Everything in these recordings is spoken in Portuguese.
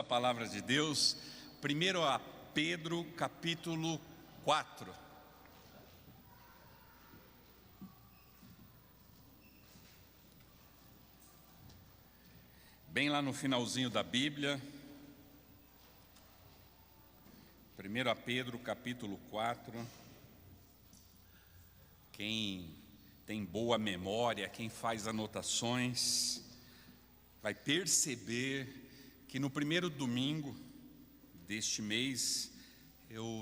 palavra de Deus, 1 a Pedro, capítulo 4. Bem lá no finalzinho da Bíblia, 1 a Pedro, capítulo 4. Quem tem boa memória, quem faz anotações, vai perceber que no primeiro domingo deste mês,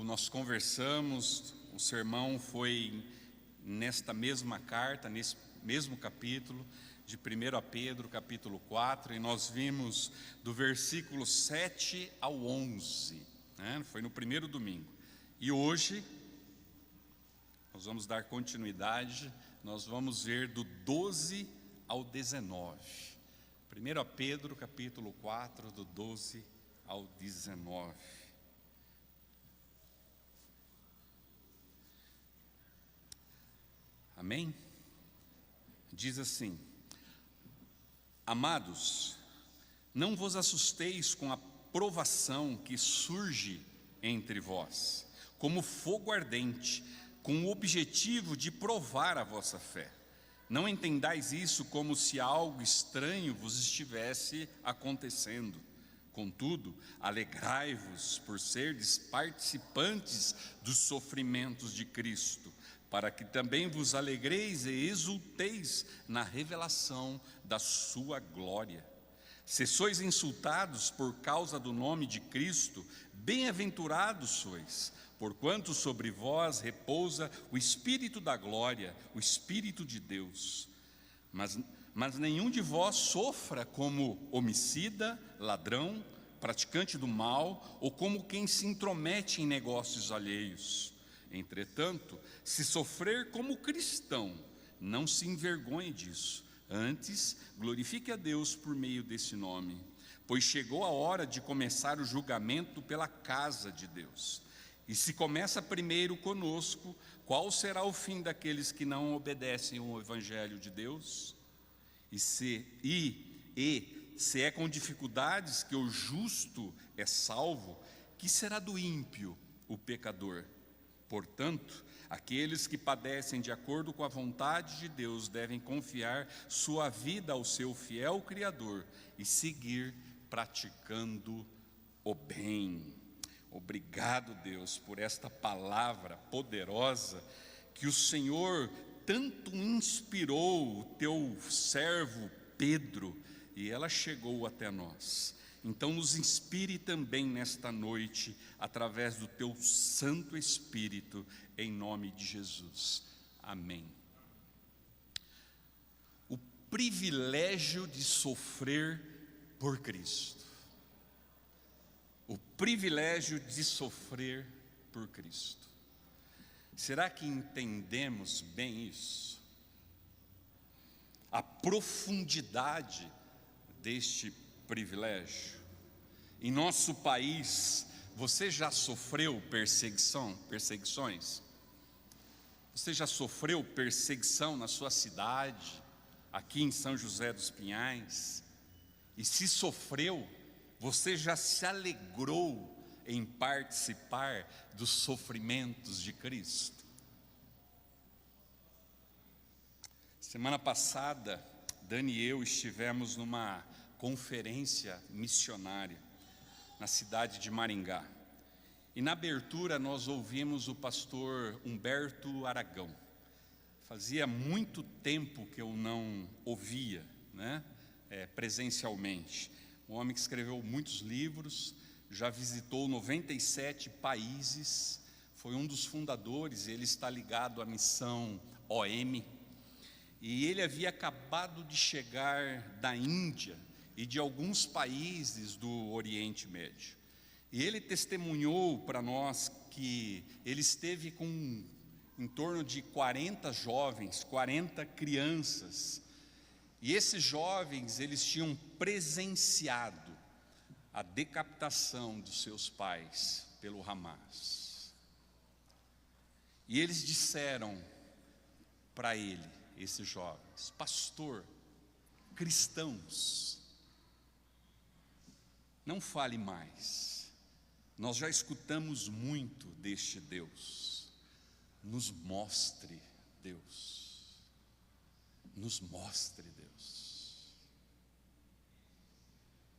nós conversamos, o sermão foi nesta mesma carta, nesse mesmo capítulo, de 1 a Pedro, capítulo 4, e nós vimos do versículo 7 ao 11, né? Foi no primeiro domingo. E hoje, nós vamos dar continuidade, nós vamos ver do 12 ao 19. 1 Pedro, capítulo 4, do 12 ao 19. Amém? Diz assim: Amados, não vos assusteis com a provação que surge entre vós, como fogo ardente, com o objetivo de provar a vossa fé. Não entendais isso como se algo estranho vos estivesse acontecendo. Contudo, alegrai-vos por serdes participantes dos sofrimentos de Cristo, para que também vos alegreis e exulteis na revelação da sua glória. Se sois insultados por causa do nome de Cristo, bem-aventurados sois, porquanto sobre vós repousa o Espírito da glória, o Espírito de Deus. Mas nenhum de vós sofra como homicida, ladrão, praticante do mal, ou como quem se intromete em negócios alheios. Entretanto, se sofrer como cristão, não se envergonhe disso. Antes, glorifique a Deus por meio desse nome, pois chegou a hora de começar o julgamento pela casa de Deus. E se começa primeiro conosco, qual será o fim daqueles que não obedecem ao Evangelho de Deus? E se é com dificuldades que o justo é salvo, que será do ímpio, o pecador? Portanto, aqueles que padecem de acordo com a vontade de Deus devem confiar sua vida ao seu fiel Criador e seguir praticando o bem. Obrigado, Deus, por esta palavra poderosa que o Senhor tanto inspirou o teu servo Pedro, e ela chegou até nós. Então nos inspire também nesta noite, através do teu Santo Espírito, em nome de Jesus. Amém. O privilégio de sofrer por Cristo. O privilégio de sofrer por Cristo. Será que entendemos bem isso? A profundidade deste privilégio. Em nosso país, você já sofreu perseguições? Você já sofreu perseguição na sua cidade, aqui em São José dos Pinhais? E se sofreu, você já se alegrou em participar dos sofrimentos de Cristo? Semana passada, Dani e eu estivemos numa conferência missionária na cidade de Maringá, e na abertura nós ouvimos o pastor Humberto Aragão. Fazia muito tempo que eu não ouvia, presencialmente. Um homem que escreveu muitos livros, já visitou 97 países, foi um dos fundadores, ele está ligado à missão OM, e ele havia acabado de chegar da Índia e de alguns países do Oriente Médio. E ele testemunhou para nós que ele esteve com em torno de 40 jovens, 40 crianças, e esses jovens, eles tinham presenciado a decapitação dos seus pais pelo Hamas. E eles disseram para ele, esses jovens: pastor, cristãos, não fale mais. Nós já escutamos muito deste Deus. Nos mostre Deus. Nos mostre Deus.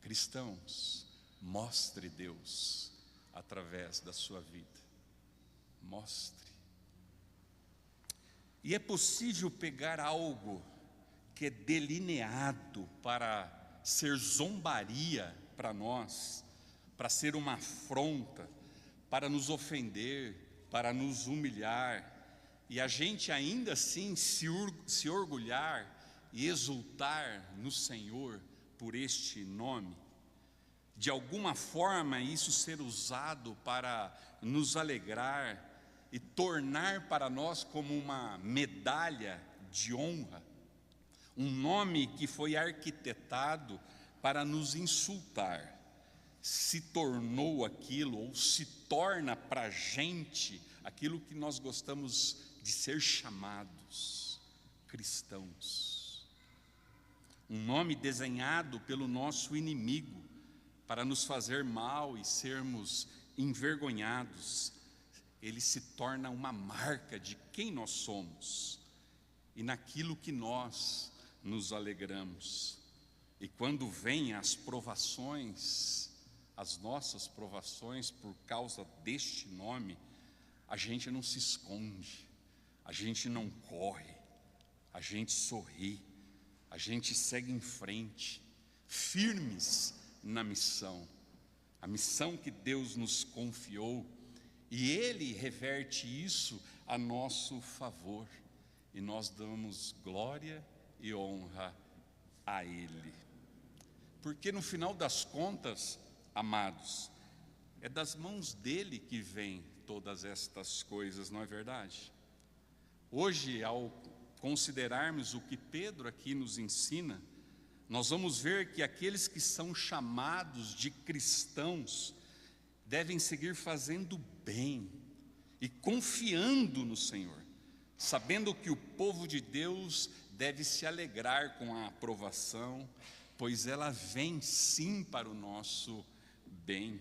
Cristãos, mostre Deus através da sua vida. Mostre. E é possível pegar algo que é delineado para ser zombaria para nós, para ser uma afronta, para nos ofender, para nos humilhar, e a gente ainda assim se orgulhar e exultar no Senhor por este nome. De alguma forma isso ser usado para nos alegrar e tornar para nós como uma medalha de honra, um nome que foi arquitetado para nos insultar, se tornou aquilo, ou se torna para a gente aquilo que nós gostamos de ser chamados, cristãos. Um nome desenhado pelo nosso inimigo para nos fazer mal e sermos envergonhados. Ele se torna uma marca de quem nós somos e naquilo que nós nos alegramos. E quando vêm as provações, as nossas provações por causa deste nome, a gente não se esconde, a gente não corre, a gente sorri, a gente segue em frente, firmes na missão, a missão que Deus nos confiou, e Ele reverte isso a nosso favor, e nós damos glória e honra a Ele. Porque no final das contas, amados, é das mãos dele que vêm todas estas coisas, não é verdade? Hoje, ao considerarmos o que Pedro aqui nos ensina, nós vamos ver que aqueles que são chamados de cristãos devem seguir fazendo bem e confiando no Senhor, sabendo que o povo de Deus deve se alegrar com a aprovação, pois ela vem sim para o nosso bem.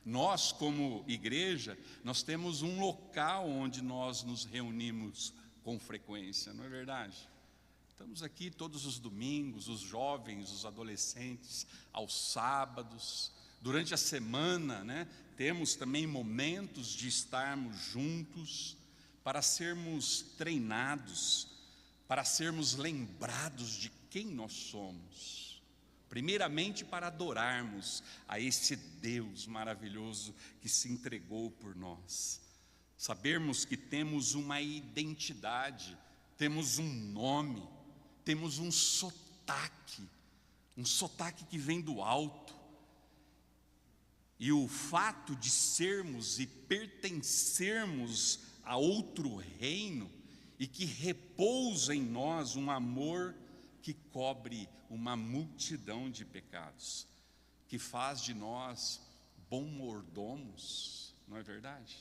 Nós, como igreja, nós temos um local onde nós nos reunimos com frequência, não é verdade? Estamos aqui todos os domingos, os jovens, os adolescentes, aos sábados, durante a semana, né? Temos também momentos de estarmos juntos, para sermos treinados, para sermos lembrados de quem nós somos. Primeiramente para adorarmos a esse Deus maravilhoso que se entregou por nós. Sabermos que temos uma identidade, temos um nome, temos um sotaque que vem do alto. E o fato de sermos e pertencermos a outro reino e que repousa em nós um amor que cobre uma multidão de pecados, que faz de nós bons mordomos, não é verdade?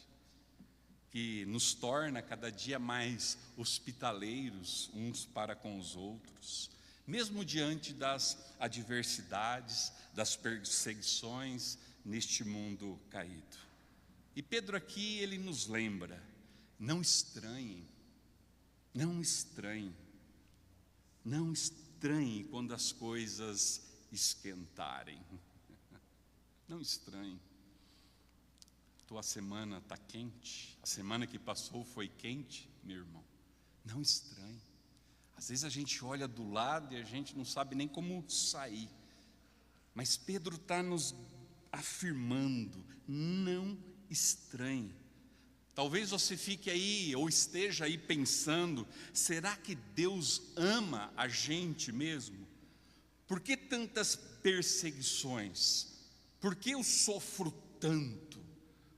Que nos torna cada dia mais hospitaleiros uns para com os outros, mesmo diante das adversidades, das perseguições neste mundo caído. E Pedro aqui, ele nos lembra, não estranhem, não estranhem, não estranhe quando as coisas esquentarem. Não estranhe. Tua semana está quente, a semana que passou foi quente, meu irmão. Não estranhe. Às vezes a gente olha do lado e a gente não sabe nem como sair. Mas Pedro está nos afirmando, não estranhe. Talvez você fique aí, ou esteja aí pensando, será que Deus ama a gente mesmo? Por que tantas perseguições? Por que eu sofro tanto?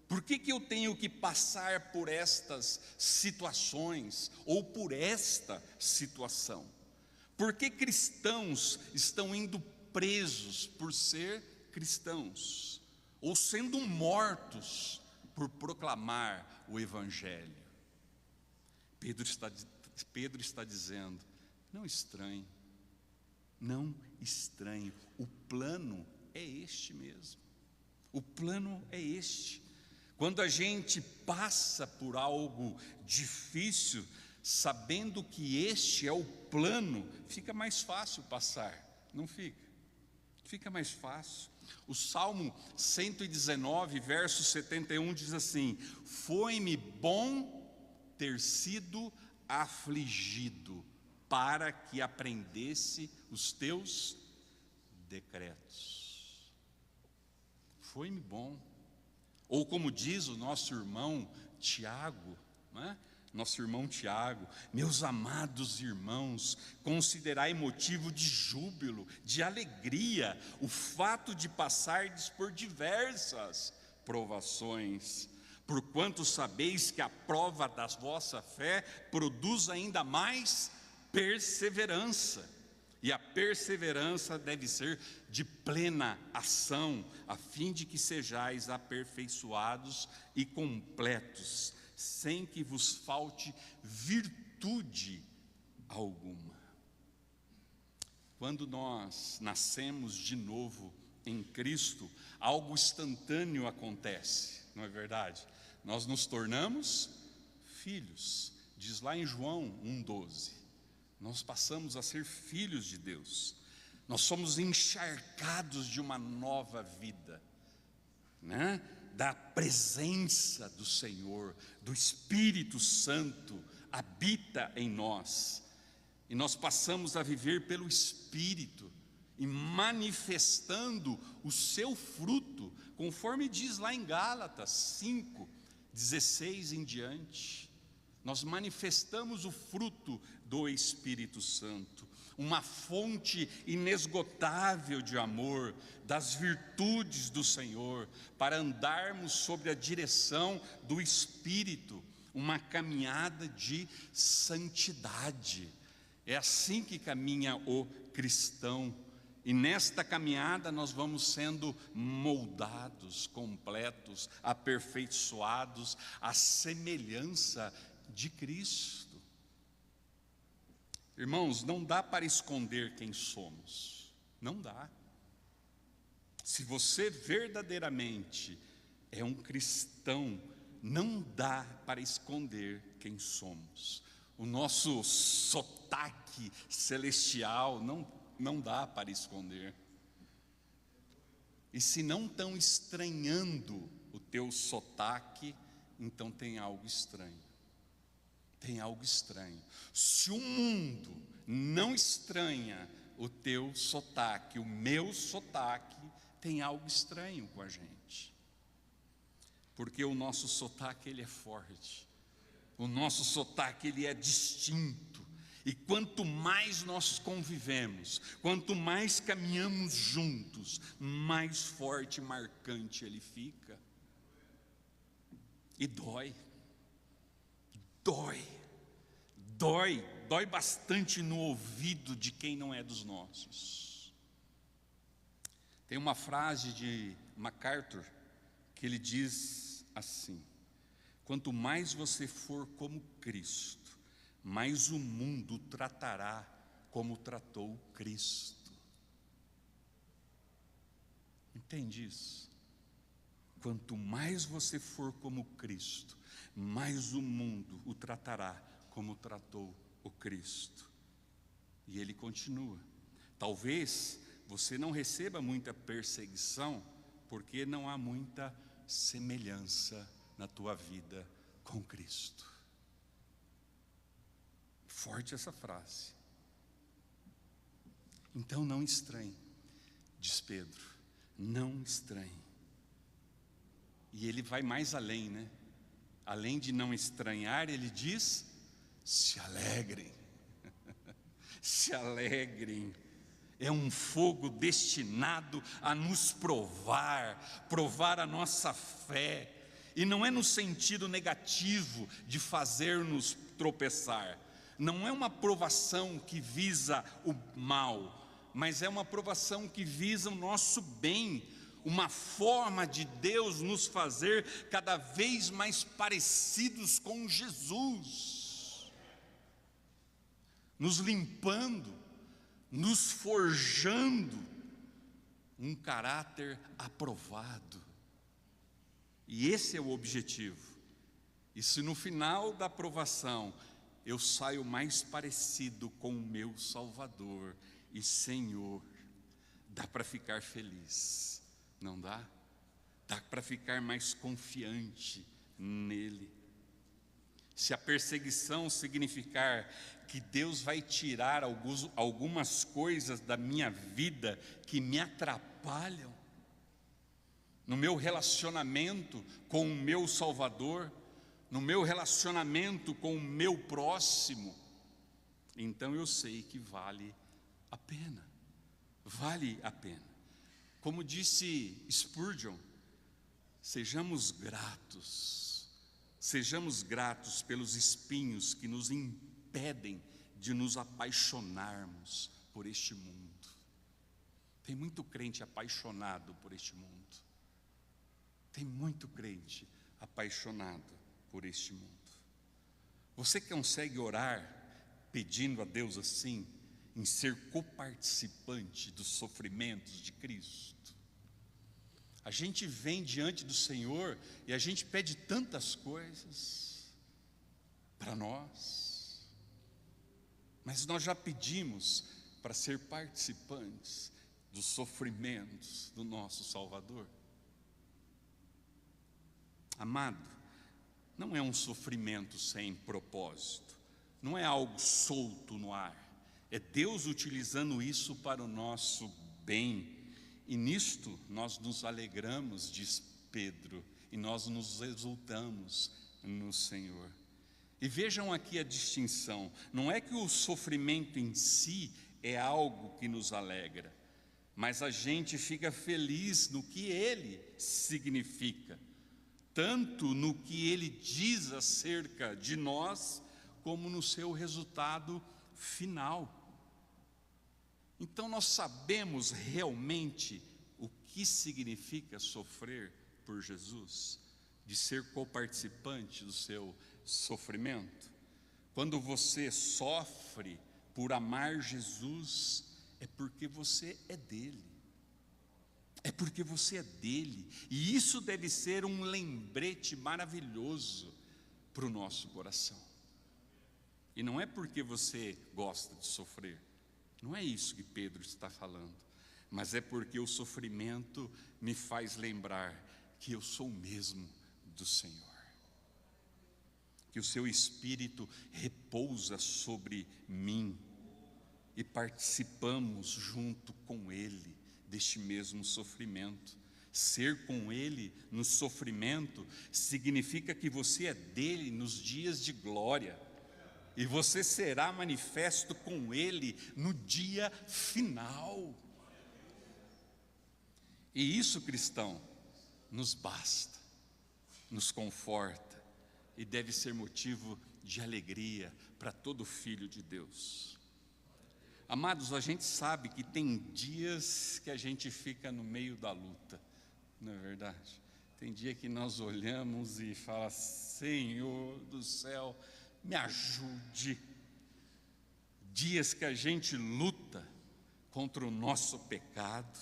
Por que eu tenho que passar por estas situações, ou por esta situação? Por que cristãos estão indo presos por ser cristãos? Ou sendo mortos por proclamar o Evangelho? Pedro está dizendo, não estranhe, não estranhe, o plano é este mesmo. O plano é este. Quando a gente passa por algo difícil, sabendo que este é o plano, fica mais fácil passar, não fica? Fica mais fácil. O Salmo 119, verso 71 diz assim: foi-me bom ter sido afligido, para que aprendesse os teus decretos. Foi-me bom. Ou como diz o nosso irmão Tiago, né? Nosso irmão Tiago: meus amados irmãos, considerai motivo de júbilo, de alegria, o fato de passardes por diversas provações, porquanto sabeis que a prova da vossa fé produz ainda mais perseverança. E a perseverança deve ser de plena ação, a fim de que sejais aperfeiçoados e completos, sem que vos falte virtude alguma. Quando nós nascemos de novo em Cristo, algo instantâneo acontece, não é verdade? Nós nos tornamos filhos, diz lá em João 1,12. Nós passamos a ser filhos de Deus. Nós somos encharcados de uma nova vida, né? Da presença do Senhor, do Espírito Santo habita em nós, e nós passamos a viver pelo Espírito e manifestando o seu fruto, conforme diz lá em Gálatas 5:16 em diante. Nós manifestamos o fruto do Espírito Santo, uma fonte inesgotável de amor, das virtudes do Senhor, para andarmos sob a direção do Espírito, uma caminhada de santidade. É assim que caminha o cristão, e nesta caminhada nós vamos sendo moldados, completos, aperfeiçoados à semelhança de Cristo. Irmãos, não dá para esconder quem somos, não dá. Se você verdadeiramente é um cristão, não dá para esconder quem somos. O nosso sotaque celestial não dá para esconder. E se não estão estranhando o teu sotaque, então tem algo estranho. Tem algo estranho. Se o mundo não estranha o teu sotaque, o meu sotaque, tem algo estranho com a gente. Porque o nosso sotaque, ele é forte. O nosso sotaque, ele é distinto. E quanto mais nós convivemos, quanto mais caminhamos juntos, mais forte e marcante ele fica. E dói. Dói bastante no ouvido de quem não é dos nossos. Tem uma frase de MacArthur que ele diz assim: quanto mais você for como Cristo, mais o mundo o tratará como tratou Cristo. Entende isso? Quanto mais você for como Cristo, mais o mundo o tratará como tratou o Cristo. E ele continua: talvez você não receba muita perseguição, porque não há muita semelhança na tua vida com Cristo. Forte essa frase. Então não estranhe, diz Pedro, não estranhe. E ele vai mais além, né? Além de não estranhar, ele diz: se alegrem. Se alegrem. É um fogo destinado a nos provar a nossa fé. E não é no sentido negativo de fazer-nos tropeçar. Não é uma provação que visa o mal, mas é uma provação que visa o nosso bem. Uma forma de Deus nos fazer cada vez mais parecidos com Jesus, nos limpando, nos forjando um caráter aprovado. E esse é o objetivo. E se no final da provação eu saio mais parecido com o meu Salvador e Senhor, dá para ficar feliz, não dá? Dá para ficar mais confiante nele. Se a perseguição significar que Deus vai tirar algumas coisas da minha vida que me atrapalham, no meu relacionamento com o meu Salvador, no meu relacionamento com o meu próximo, então eu sei que vale a pena, vale a pena. Como disse Spurgeon, sejamos gratos pelos espinhos que nos impedem de nos apaixonarmos por este mundo. Tem muito crente apaixonado por este mundo. Tem muito crente apaixonado por este mundo. Você consegue orar pedindo a Deus assim, em ser coparticipante dos sofrimentos de Cristo? A gente vem diante do Senhor e a gente pede tantas coisas para nós, mas nós já pedimos para ser participantes dos sofrimentos do nosso Salvador. Amado, não é um sofrimento sem propósito, não é algo solto no ar, é Deus utilizando isso para o nosso bem. E nisto nós nos alegramos, diz Pedro, e nós nos exultamos no Senhor. E vejam aqui a distinção, não é que o sofrimento em si é algo que nos alegra, mas a gente fica feliz no que ele significa, tanto no que ele diz acerca de nós, como no seu resultado final. Então nós sabemos realmente o que significa sofrer por Jesus, de ser coparticipante do seu sofrimento. Quando você sofre por amar Jesus, é porque você é dele. É porque você é dele. E isso deve ser um lembrete maravilhoso para o nosso coração. E não é porque você gosta de sofrer. Não é isso que Pedro está falando, mas é porque o sofrimento me faz lembrar que eu sou mesmo do Senhor, que o seu Espírito repousa sobre mim e participamos junto com Ele deste mesmo sofrimento. Ser com Ele no sofrimento significa que você é dele nos dias de glória, e você será manifesto com Ele no dia final. E isso, cristão, nos basta, nos conforta e deve ser motivo de alegria para todo filho de Deus. Amados, a gente sabe que tem dias que a gente fica no meio da luta, não é verdade? Tem dia que nós olhamos e fala: Senhor do céu, me ajude. Dias que a gente luta contra o nosso pecado,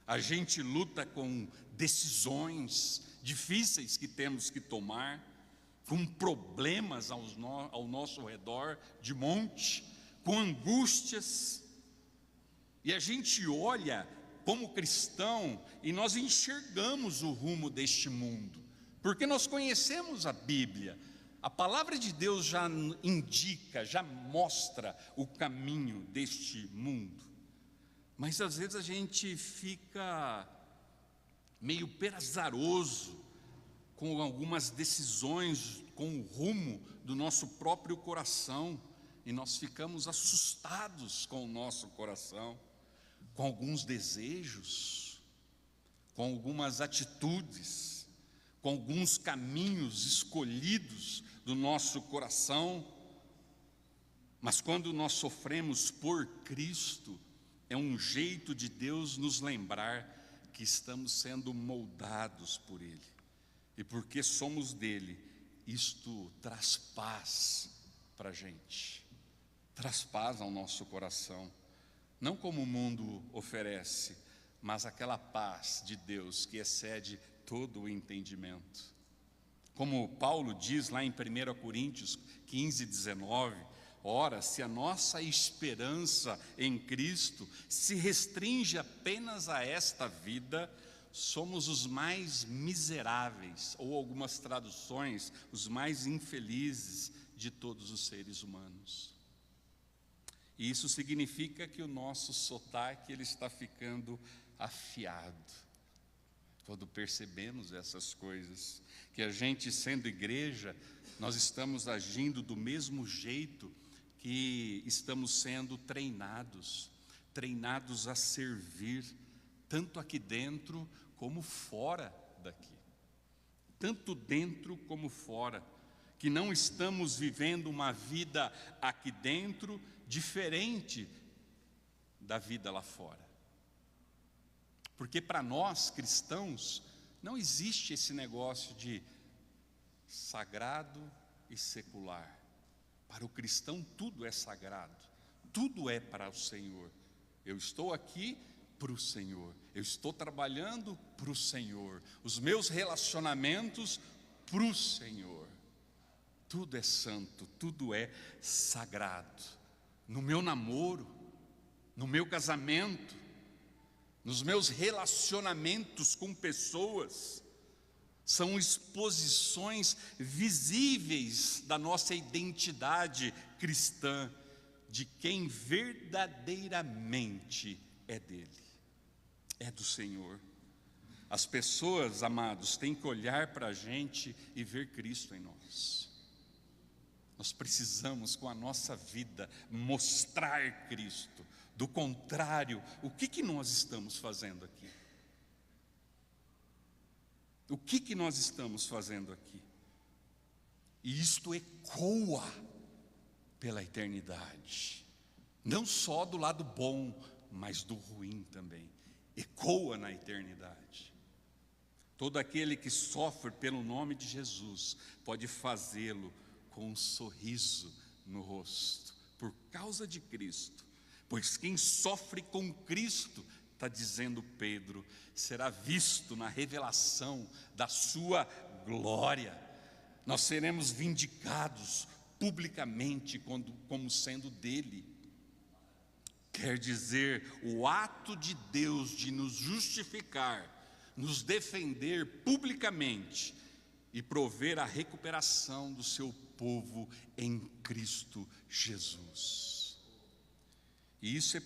a gente luta com decisões difíceis que temos que tomar, com problemas ao nosso redor de monte, com angústias, e a gente olha como cristão e nós enxergamos o rumo deste mundo, porque nós conhecemos a Bíblia. A palavra de Deus já indica, já mostra o caminho deste mundo. Mas às vezes a gente fica meio pesaroso com algumas decisões, com o rumo do nosso próprio coração, e nós ficamos assustados com o nosso coração, com alguns desejos, com algumas atitudes, com alguns caminhos escolhidos do nosso coração. Mas quando nós sofremos por Cristo, é um jeito de Deus nos lembrar que estamos sendo moldados por Ele, e porque somos dele, isto traz paz para a gente, traz paz ao nosso coração, não como o mundo oferece, mas aquela paz de Deus que excede todo o entendimento. Como Paulo diz lá em 1 Coríntios 15, 19, ora, se a nossa esperança em Cristo se restringe apenas a esta vida, somos os mais miseráveis, ou algumas traduções, os mais infelizes de todos os seres humanos. E isso significa que o nosso sotaque ele está ficando afiado. Quando percebemos essas coisas, que a gente sendo igreja, nós estamos agindo do mesmo jeito que estamos sendo treinados a servir, tanto aqui dentro como fora daqui. Tanto dentro como fora, que não estamos vivendo uma vida aqui dentro diferente da vida lá fora. Porque para nós cristãos não existe esse negócio de sagrado e secular. Para o cristão tudo é sagrado, tudo é para o Senhor. Eu estou aqui para o Senhor, eu estou trabalhando para o Senhor, os meus relacionamentos para o Senhor. Tudo é santo, tudo é sagrado. No meu namoro, no meu casamento, nos meus relacionamentos com pessoas, são exposições visíveis da nossa identidade cristã, de quem verdadeiramente é dele, é do Senhor. As pessoas, amados, têm que olhar para a gente e ver Cristo em nós. Nós precisamos, com a nossa vida, mostrar Cristo. Do contrário, o que nós estamos fazendo aqui? O que nós estamos fazendo aqui? E isto ecoa pela eternidade. Não só do lado bom, mas do ruim também. Ecoa na eternidade. Todo aquele que sofre pelo nome de Jesus pode fazê-lo com um sorriso no rosto, por causa de Cristo. Pois quem sofre com Cristo, está dizendo Pedro, será visto na revelação da sua glória. Nós seremos vindicados publicamente como sendo dele. Quer dizer, o ato de Deus de nos justificar, nos defender publicamente e prover a recuperação do seu povo em Cristo Jesus. E isso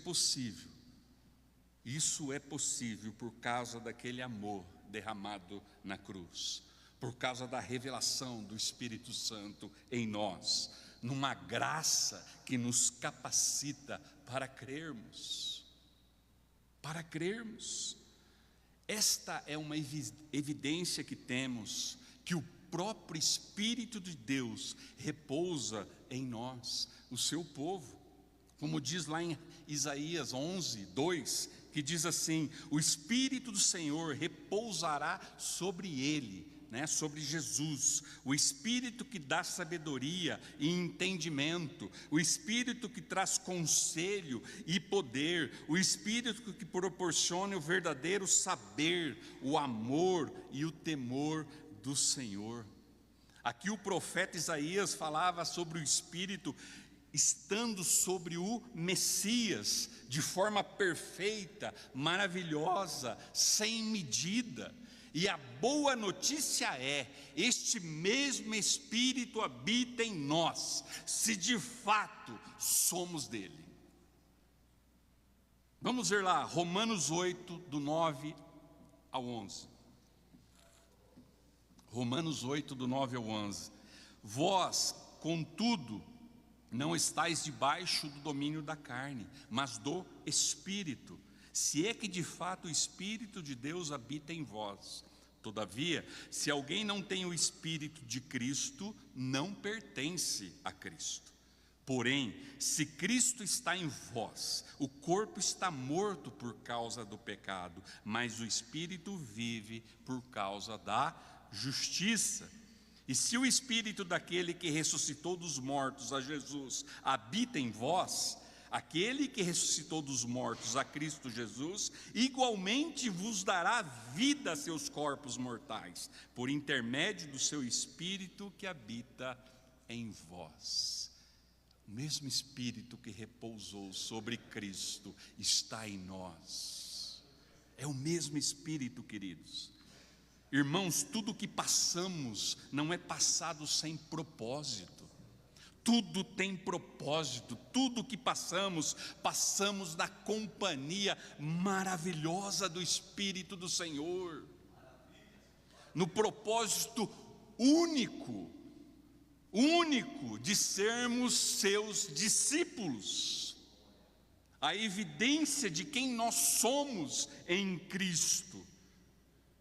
é possível por causa daquele amor derramado na cruz, por causa da revelação do Espírito Santo em nós, numa graça que nos capacita para crermos. Para crermos. Esta é uma evidência que temos, que o próprio Espírito de Deus repousa em nós, o seu povo. Como diz lá em Isaías 11, 2, que diz assim: o Espírito do Senhor repousará sobre ele, sobre Jesus, o Espírito que dá sabedoria e entendimento, o Espírito que traz conselho e poder, o Espírito que proporciona o verdadeiro saber, o amor e o temor do Senhor. Aqui o profeta Isaías falava sobre o Espírito estando sobre o Messias, de forma perfeita, maravilhosa, sem medida. E a boa notícia é, este mesmo Espírito habita em nós, se de fato somos dele. Vamos ver lá, Romanos 8, do 9 ao 11. Romanos 8, do 9 ao 11. Vós, contudo, não estáis debaixo do domínio da carne, mas do Espírito, se é que de fato o Espírito de Deus habita em vós. Todavia, se alguém não tem o Espírito de Cristo, não pertence a Cristo. Porém, se Cristo está em vós, o corpo está morto por causa do pecado, mas o Espírito vive por causa da justiça. E se o Espírito daquele que ressuscitou dos mortos a Jesus habita em vós, Aquele que ressuscitou dos mortos, a Cristo Jesus, igualmente vos dará vida a seus corpos mortais, por intermédio do seu Espírito que habita em vós. O mesmo Espírito que repousou sobre Cristo está em nós. É o mesmo Espírito, queridos. Irmãos, tudo que passamos não é passado sem propósito. Tudo tem propósito, tudo que passamos, passamos na companhia maravilhosa do Espírito do Senhor, no propósito único de sermos seus discípulos, a evidência de quem nós somos em Cristo,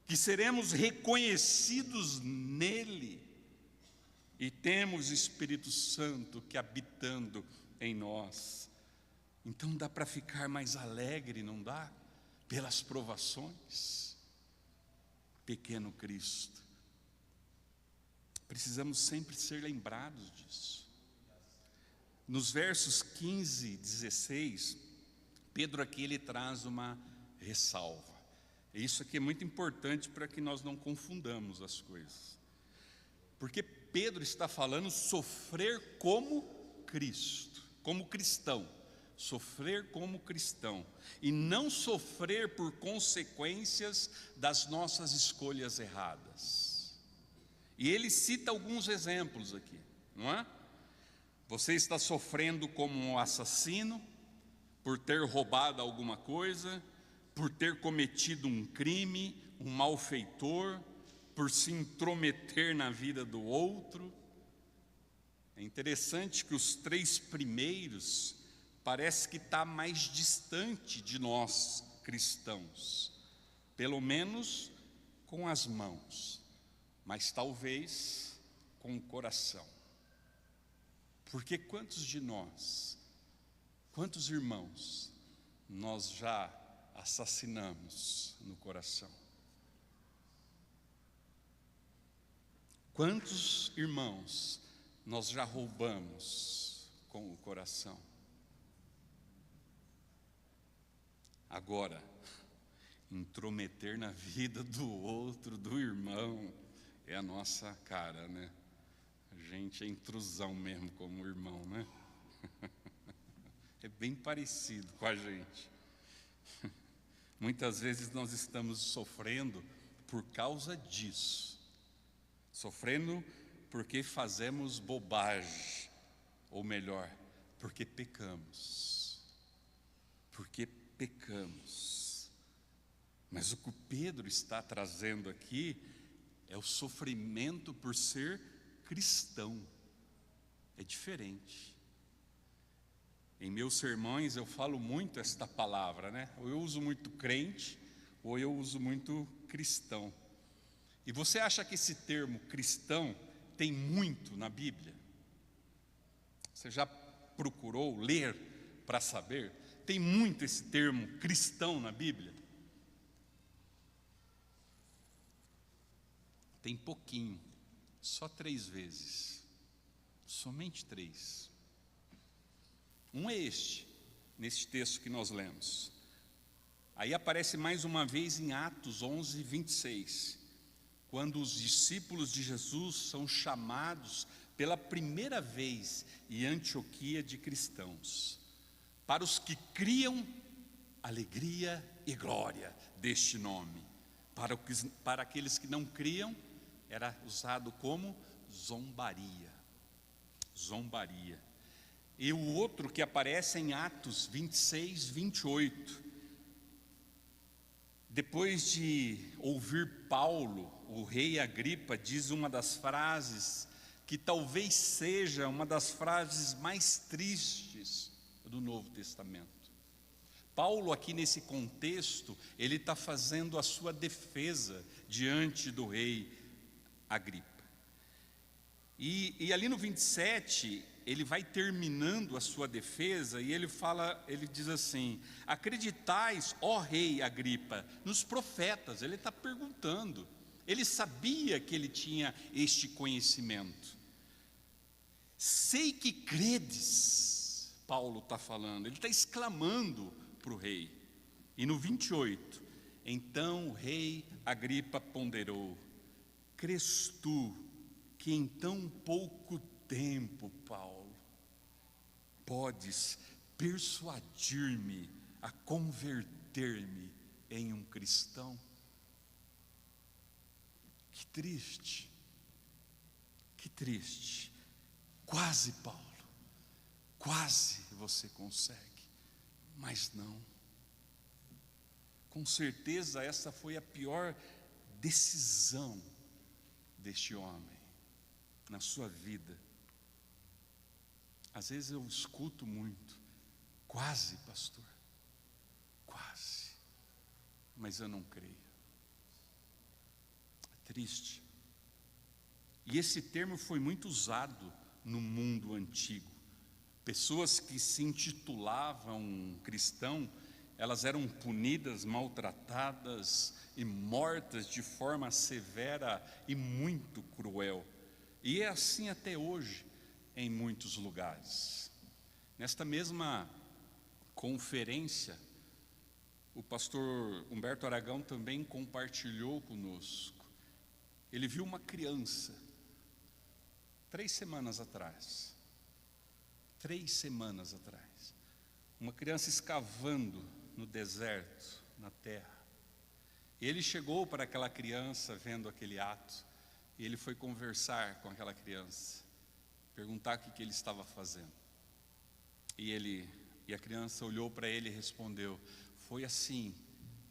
que seremos reconhecidos nele, e temos Espírito Santo que habitando em nós. Então dá para ficar mais alegre, não dá? Pelas provações. Pequeno Cristo. Precisamos sempre ser lembrados disso. Nos versos 15 e 16, Pedro aqui ele traz uma ressalva. Isso aqui é muito importante para que nós não confundamos as coisas. Porque Pedro está falando sofrer como Cristo, como cristão, sofrer como cristão, e não sofrer por consequências das nossas escolhas erradas. E ele cita alguns exemplos aqui, não é? Você está sofrendo como um assassino, por ter roubado alguma coisa, por ter cometido um crime, um malfeitor, por se intrometer na vida do outro. É interessante que os três primeiros parece que está mais distante de nós cristãos, pelo menos com as mãos, mas talvez com o coração. Porque quantos de nós, quantos irmãos nós já assassinamos no coração? Quantos irmãos nós já roubamos com o coração? Agora, intrometer na vida do outro, do irmão, é a nossa cara, né? A gente é intrusão mesmo como irmão, né? É bem parecido com a gente. Muitas vezes nós estamos sofrendo por causa disso. Sofrendo porque fazemos bobagem, ou melhor, porque pecamos. Porque pecamos. Mas o que Pedro está trazendo aqui é o sofrimento por ser cristão. É diferente. Em meus sermões eu falo muito esta palavra, né? Ou eu uso muito crente, ou eu uso muito cristão. E você acha que esse termo cristão tem muito na Bíblia? Você já procurou ler para saber? Tem muito esse termo cristão na Bíblia? Tem pouquinho, só 3 vezes, somente 3. Um é neste texto que nós lemos. Aí aparece mais uma vez em Atos 11, 26. Quando os discípulos de Jesus são chamados pela primeira vez em Antioquia de cristãos. Para os que criam, alegria e glória deste nome. Para aqueles que não criam, era usado como zombaria. Zombaria. E o outro que aparece em Atos 26, 28. Depois de ouvir Paulo, o rei Agripa diz uma das frases que talvez seja uma das frases mais tristes do Novo Testamento. Paulo aqui nesse contexto, ele está fazendo a sua defesa diante do rei Agripa. E ali no 27, ele vai terminando a sua defesa e ele diz assim: acreditais, ó rei Agripa, nos profetas. Ele está perguntando. Ele sabia que ele tinha este conhecimento. Sei que credes, Paulo está falando? Ele está exclamando para o rei. E no 28, então o rei Agripa ponderou: crês tu que em tão pouco tempo, Paulo, podes persuadir-me a converter-me em um cristão? Que triste, que triste. Quase, Paulo, quase você consegue, mas não. Com certeza essa foi a pior decisão deste homem na sua vida. Às vezes eu escuto muito: quase, pastor, quase, mas eu não creio. É triste. E esse termo foi muito usado no mundo antigo. Pessoas que se intitulavam cristão, elas eram punidas, maltratadas e mortas de forma severa e muito cruel. E é assim até hoje em muitos lugares. Nesta mesma conferência, o pastor Humberto Aragão também compartilhou conosco. Ele viu uma criança 3 semanas atrás, uma criança escavando no deserto, na terra. Ele chegou para aquela criança vendo aquele ato, e ele foi conversar com aquela criança, perguntar o que ele estava fazendo. E a criança olhou para ele e respondeu: foi assim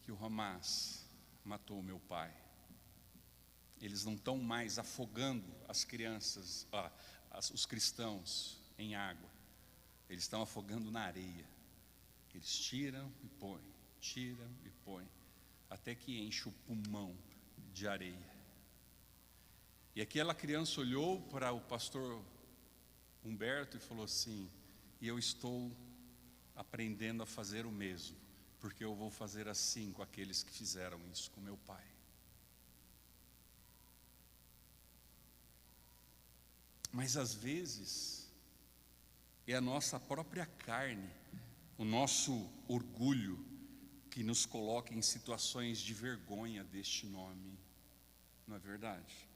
que o Hamas matou meu pai. Eles não estão mais afogando as crianças, os cristãos em água. Eles estão afogando na areia. Eles tiram e põem, até que enche o pulmão de areia. E aquela criança olhou para o pastor Humberto e falou assim: e eu estou aprendendo a fazer o mesmo, porque eu vou fazer assim com aqueles que fizeram isso com meu pai. Mas às vezes é a nossa própria carne, o nosso orgulho, que nos coloca em situações de vergonha deste nome, não é verdade?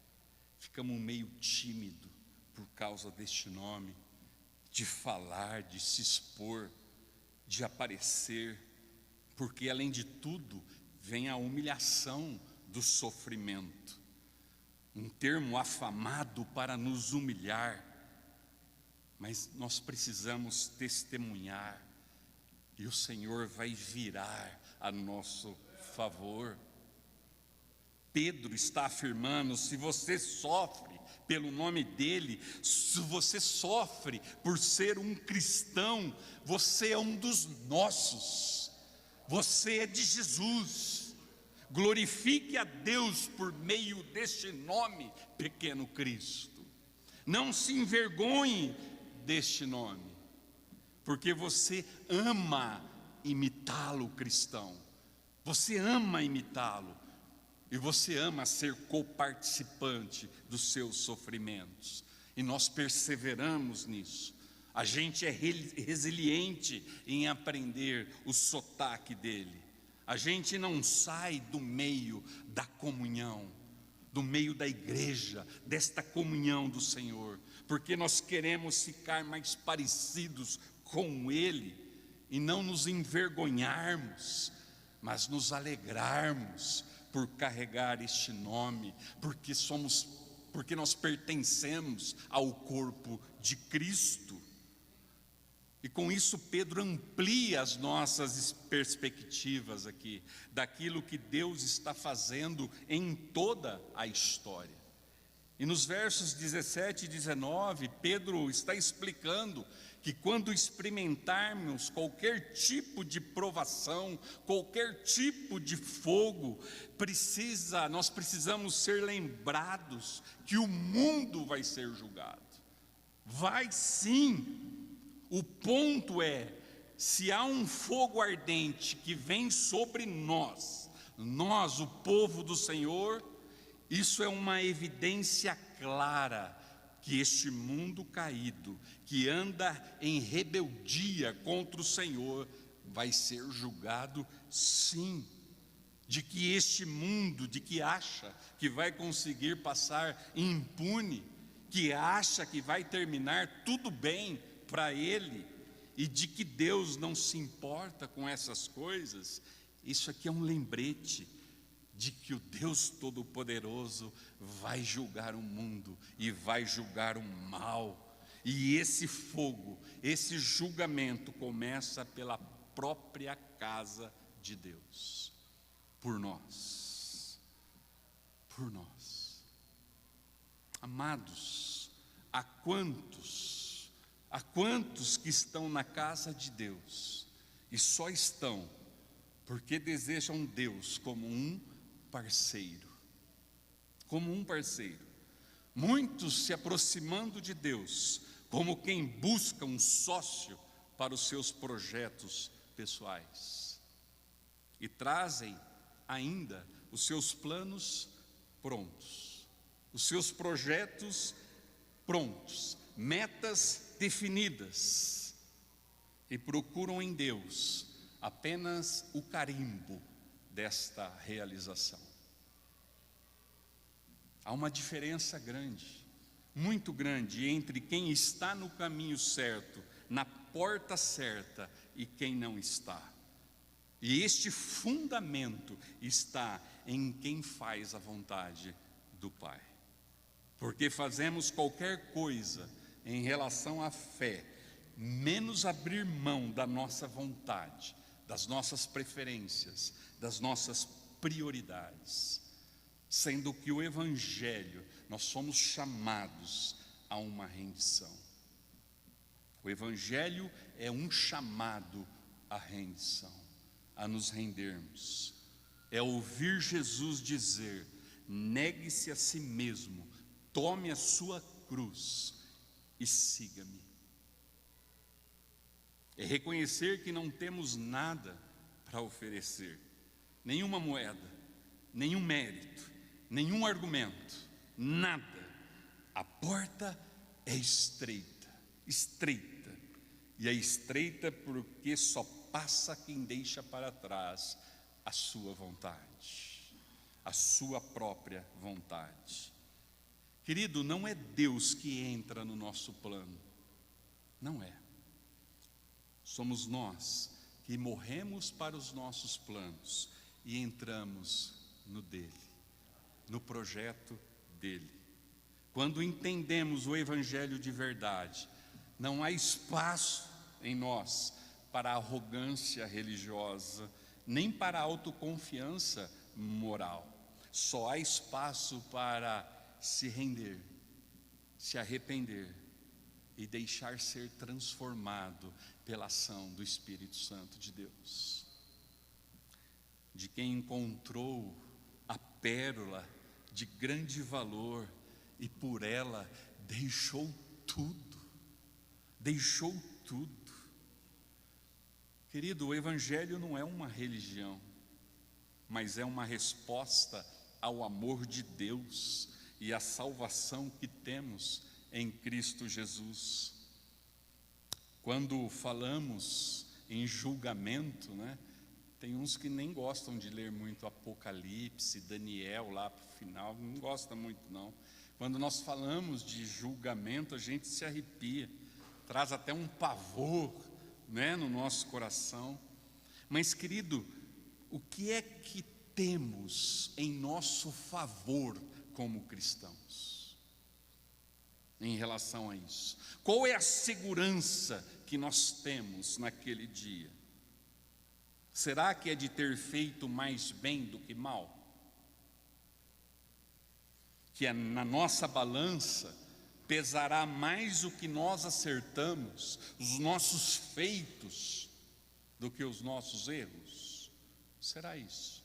Ficamos meio tímidos por causa deste nome, de falar, de se expor, de aparecer, porque além de tudo vem a humilhação do sofrimento, um termo afamado para nos humilhar, mas nós precisamos testemunhar, e o Senhor vai virar a nosso favor. Pedro está afirmando: se você sofre pelo nome dele, se você sofre por ser um cristão, você é um dos nossos, você é de Jesus. Glorifique a Deus por meio deste nome, pequeno Cristo. Não se envergonhe deste nome, porque você ama imitá-lo, cristão. Você ama imitá-lo, e você ama ser coparticipante dos seus sofrimentos, e nós perseveramos nisso. A gente é resiliente em aprender o sotaque dele. A gente não sai do meio da comunhão, do meio da igreja, desta comunhão do Senhor, porque nós queremos ficar mais parecidos com Ele, e não nos envergonharmos, mas nos alegrarmos por carregar este nome, porque nós pertencemos ao corpo de Cristo. E com isso Pedro amplia as nossas perspectivas aqui, daquilo que Deus está fazendo em toda a história. E nos versos 17 e 19, Pedro está explicando que quando experimentarmos qualquer tipo de provação, qualquer tipo de fogo, nós precisamos ser lembrados que o mundo vai ser julgado. Vai sim. O ponto é, se há um fogo ardente que vem sobre nós, o povo do Senhor, isso é uma evidência clara que este mundo caído, que anda em rebeldia contra o Senhor, vai ser julgado sim. De que este mundo, de que acha que vai conseguir passar impune, que acha que vai terminar tudo bem para ele, e de que Deus não se importa com essas coisas, isso aqui é um lembrete de que o Deus Todo-Poderoso vai julgar o mundo e vai julgar o mal. E esse fogo, esse julgamento começa pela própria casa de Deus. Por nós. Amados, a quantos que estão na casa de Deus e só estão porque desejam Deus como um parceiro, muitos se aproximando de Deus como quem busca um sócio para os seus projetos pessoais, e trazem ainda os seus planos prontos, os seus projetos prontos, metas definidas, e procuram em Deus apenas o carimbo desta realização. Há uma diferença grande, muito grande, entre quem está no caminho certo, na porta certa, e quem não está. E este fundamento está em quem faz a vontade do Pai. Porque fazemos qualquer coisa em relação à fé, menos abrir mão da nossa vontade, das nossas preferências, das nossas prioridades. Sendo que o Evangelho, nós somos chamados a uma rendição. O Evangelho é um chamado à rendição, a nos rendermos. É ouvir Jesus dizer: negue-se a si mesmo, tome a sua cruz e siga-me. É reconhecer que não temos nada para oferecer, nenhuma moeda, nenhum mérito, nenhum argumento, nada. A porta é estreita, e é estreita porque só passa quem deixa para trás a sua vontade, a sua própria vontade. Querido, não é Deus que entra no nosso plano, não é. Somos nós que morremos para os nossos planos e entramos no dele, no projeto dele. Quando entendemos o Evangelho de verdade, não há espaço em nós para arrogância religiosa, nem para autoconfiança moral. Só há espaço para se render, se arrepender e deixar ser transformado pela ação do Espírito Santo de Deus. De quem encontrou a pérola de grande valor e por ela deixou tudo. Querido, o Evangelho não é uma religião, mas é uma resposta ao amor de Deus e à salvação que temos em Cristo Jesus. Quando falamos em julgamento, tem uns que nem gostam de ler muito Apocalipse, Daniel lá para o final, não gosta muito não. Quando nós falamos de julgamento, a gente se arrepia, traz até um pavor, no nosso coração. Mas, querido, o que é que temos em nosso favor como cristãos em relação a isso? Qual é a segurança que nós temos naquele dia? Será que é de ter feito mais bem do que mal? Que na nossa balança pesará mais o que nós acertamos, os nossos feitos, do que os nossos erros? Será isso?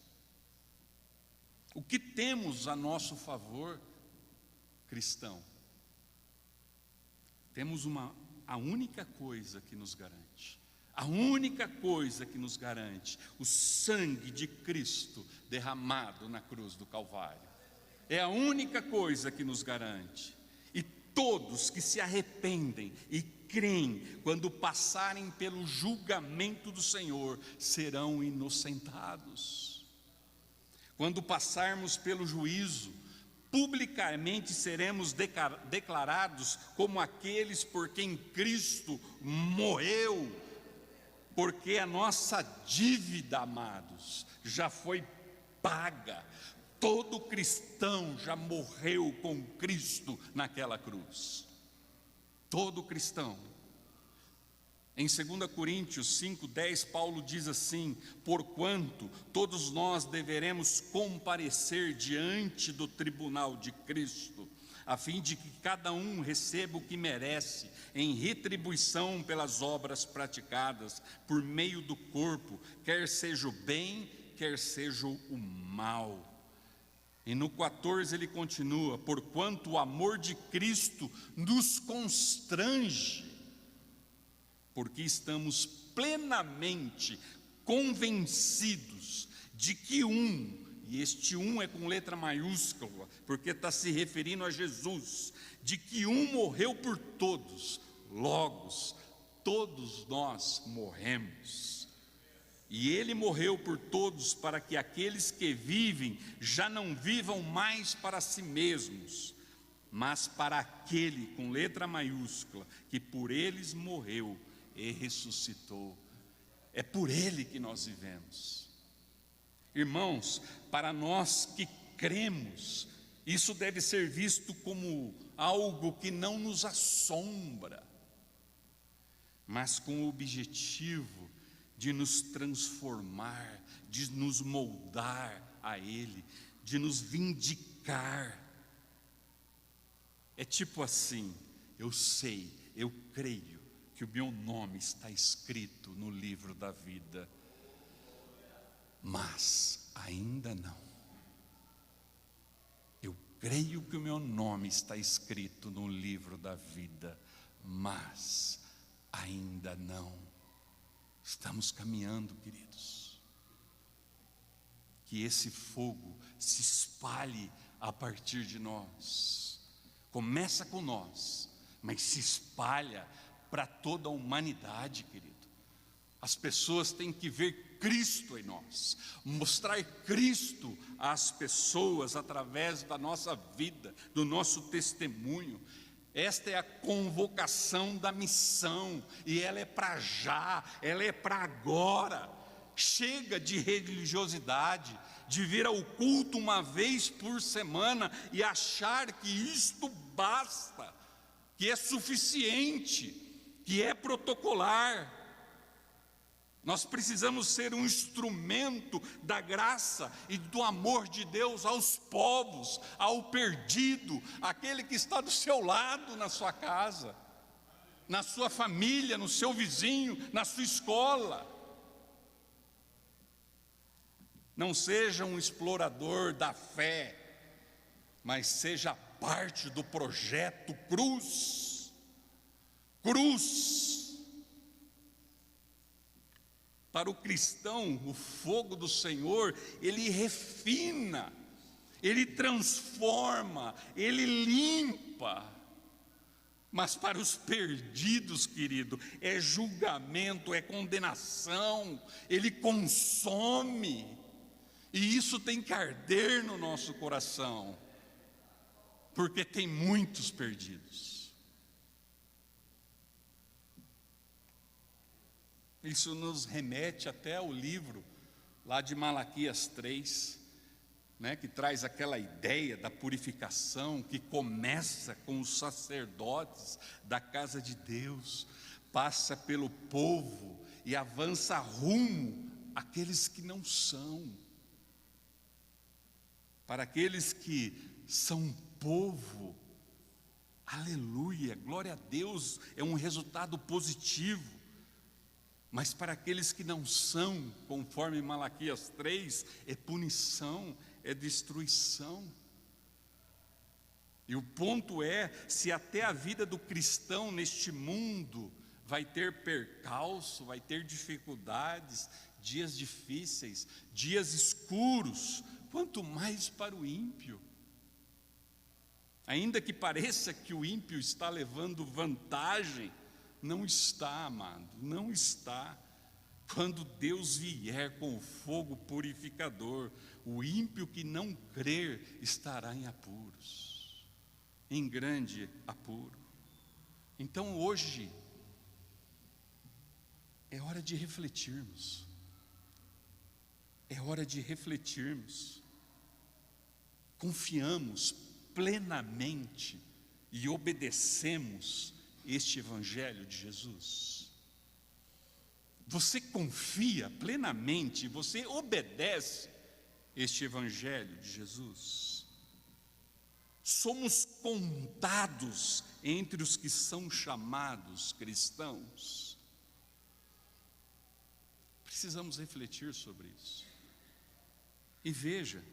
O que temos a nosso favor, cristão? Temos a única coisa que nos garante, o sangue de Cristo derramado na cruz do Calvário. É a única coisa que nos garante. E todos que se arrependem e creem, quando passarem pelo julgamento do Senhor, serão inocentados. Quando passarmos pelo juízo, publicamente seremos declarados como aqueles por quem Cristo morreu, porque a nossa dívida, amados, já foi paga. Todo cristão já morreu com Cristo naquela cruz. Todo cristão. Em 2 Coríntios 5:10, Paulo diz assim: porquanto todos nós deveremos comparecer diante do tribunal de Cristo, a fim de que cada um receba o que merece, em retribuição pelas obras praticadas por meio do corpo, quer seja o bem, quer seja o mal. E no 14 ele continua: porquanto o amor de Cristo nos constrange, porque estamos plenamente convencidos de que e este é com letra maiúscula, porque está se referindo a Jesus, de que morreu por todos, logo todos nós morremos. E ele morreu por todos, para que aqueles que vivem já não vivam mais para si mesmos, mas para aquele, com letra maiúscula, que por eles morreu e ressuscitou. É por ele que nós vivemos. Irmãos, para nós que cremos, isso deve ser visto como algo que não nos assombra, mas com o objetivo de nos transformar, de nos moldar a Ele, de nos vindicar. É tipo assim: eu sei, eu creio que o meu nome está escrito no livro da vida, mas ainda não. Eu creio que o meu nome está escrito no livro da vida, mas ainda não. Estamos caminhando, queridos. Que esse fogo se espalhe a partir de nós. Começa com nós, mas se espalha para toda a humanidade, querido. As pessoas têm que ver Cristo em nós, mostrar Cristo às pessoas através da nossa vida, do nosso testemunho. Esta é a convocação da missão, e ela é para já, ela é para agora. Chega de religiosidade, de vir ao culto uma vez por semana e achar que isto basta, que é suficiente, que é protocolar. Nós precisamos ser um instrumento da graça e do amor de Deus aos povos, ao perdido, aquele que está do seu lado na sua casa, na sua família, no seu vizinho, na sua escola. Não seja um explorador da fé, mas seja parte do projeto Cruz. Cruz. Para o cristão, o fogo do Senhor, ele refina, ele transforma, ele limpa. Mas para os perdidos, querido, é julgamento, é condenação, ele consome. E isso tem que arder no nosso coração, porque tem muitos perdidos. Isso nos remete até ao livro lá de Malaquias 3, que traz aquela ideia da purificação que começa com os sacerdotes da casa de Deus, passa pelo povo e avança rumo àqueles que não são. Para aqueles que são povo, aleluia, glória a Deus, é um resultado positivo. Mas para aqueles que não são, conforme Malaquias 3, é punição, é destruição. E o ponto é, se até a vida do cristão neste mundo vai ter percalço, vai ter dificuldades, dias difíceis, dias escuros, quanto mais para o ímpio. Ainda que pareça que o ímpio está levando vantagem, não está, amado, não está. Quando Deus vier com o fogo purificador, o ímpio que não crer estará em apuros, em grande apuro. Então hoje é hora de refletirmos. É hora de refletirmos. Confiamos plenamente e obedecemos este Evangelho de Jesus. Você confia plenamente, você obedece este Evangelho de Jesus. Somos contados entre os que são chamados cristãos. Precisamos refletir sobre isso. E veja,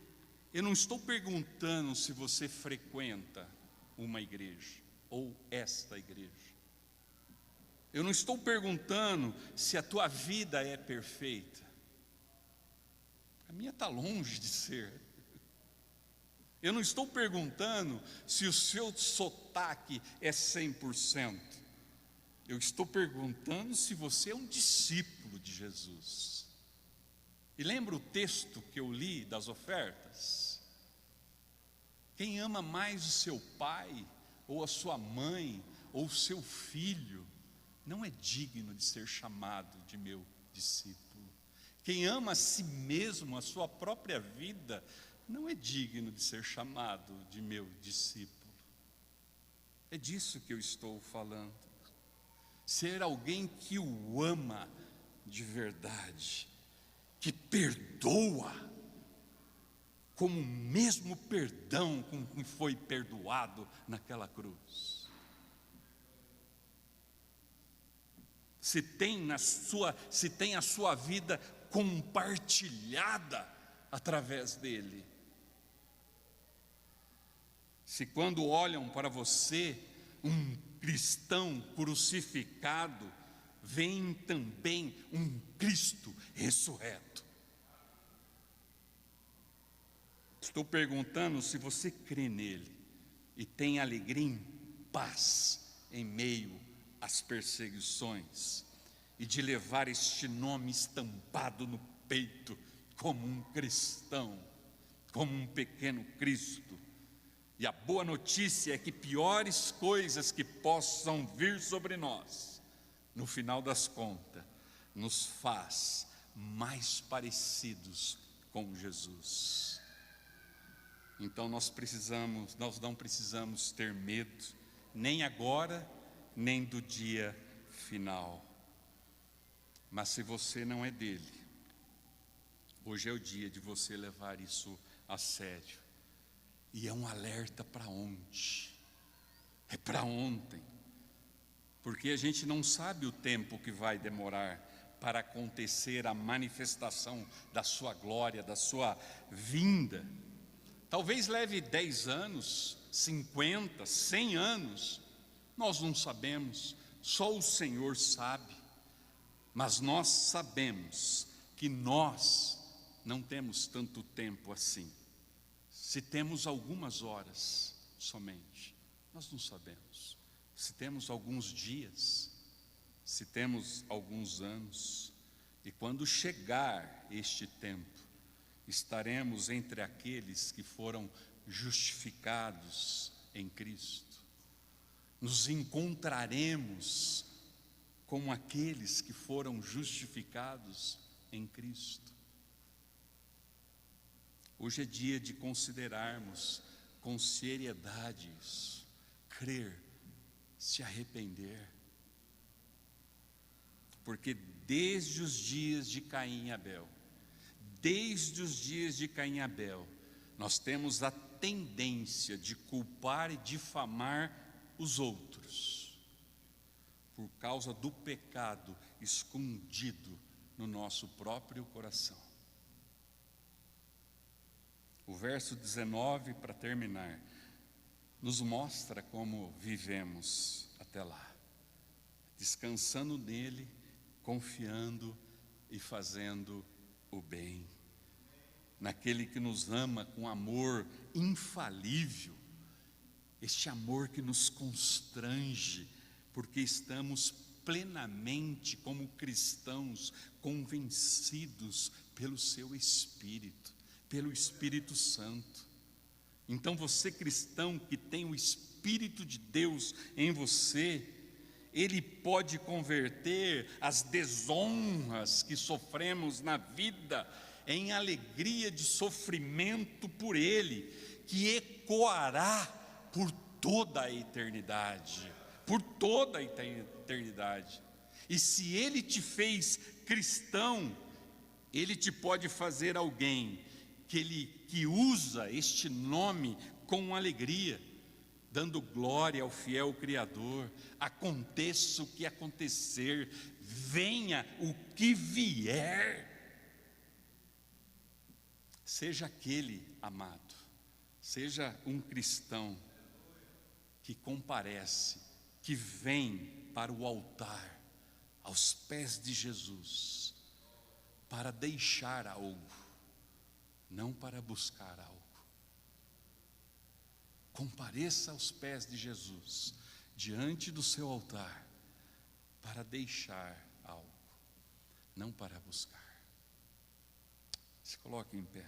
eu não estou perguntando se você frequenta uma igreja ou esta igreja. Eu não estou perguntando se a tua vida é perfeita. A minha está longe de ser. Eu não estou perguntando se o seu sotaque é 100%. Eu estou perguntando se você é um discípulo de Jesus. E lembra o texto que eu li das ofertas? Quem ama mais o seu pai, ou a sua mãe, ou o seu filho, não é digno de ser chamado de meu discípulo. Quem ama a si mesmo, a sua própria vida, não é digno de ser chamado de meu discípulo. É disso que eu estou falando. Ser alguém que o ama de verdade, que perdoa, como o mesmo perdão com que foi perdoado naquela cruz. Se tem a sua vida compartilhada através dele. Se quando olham para você, um cristão crucificado, veem também um Cristo ressurreto. Estou perguntando se você crê nele e tem alegria em paz em meio às perseguições, e de levar este nome estampado no peito como um cristão, como um pequeno Cristo. E a boa notícia é que piores coisas que possam vir sobre nós, no final das contas, nos faz mais parecidos com Jesus. Então nós não precisamos ter medo, nem agora, nem do dia final. Mas se você não é dele, hoje é o dia de você levar isso a sério. E é um alerta para onde? É para ontem. Porque a gente não sabe o tempo que vai demorar para acontecer a manifestação da sua glória, da sua vinda. Talvez leve 10 anos, 50, 100 anos, nós não sabemos, só o Senhor sabe. Mas nós sabemos que nós não temos tanto tempo assim. Se temos algumas horas somente, nós não sabemos. Se temos alguns dias, se temos alguns anos, e quando chegar este tempo, estaremos entre aqueles que foram justificados em Cristo. Nos encontraremos com aqueles que foram justificados em Cristo. Hoje é dia de considerarmos com seriedade isso, crer, se arrepender. Porque desde os dias de Caim e Abel, nós temos a tendência de culpar e difamar os outros, por causa do pecado escondido no nosso próprio coração. O verso 19, para terminar, nos mostra como vivemos até lá, descansando nele, confiando e fazendo o bem, naquele que nos ama com amor infalível. este amor que nos constrange, porque estamos plenamente, como cristãos, convencidos pelo seu Espírito, pelo Espírito Santo. Então você, cristão que tem o Espírito de Deus em você, ele pode converter as desonras que sofremos na vida em alegria de sofrimento por ele, que ecoará por toda a eternidade, por toda a eternidade. E se ele te fez cristão, ele te pode fazer alguém que usa este nome com alegria, dando glória ao fiel Criador. Aconteça o que acontecer, venha o que vier, seja aquele, amado, seja um cristão que comparece, que vem para o altar, aos pés de Jesus, para deixar algo, não para buscar algo. Compareça aos pés de Jesus, diante do seu altar, para deixar algo, não para buscar. Se coloque em pé.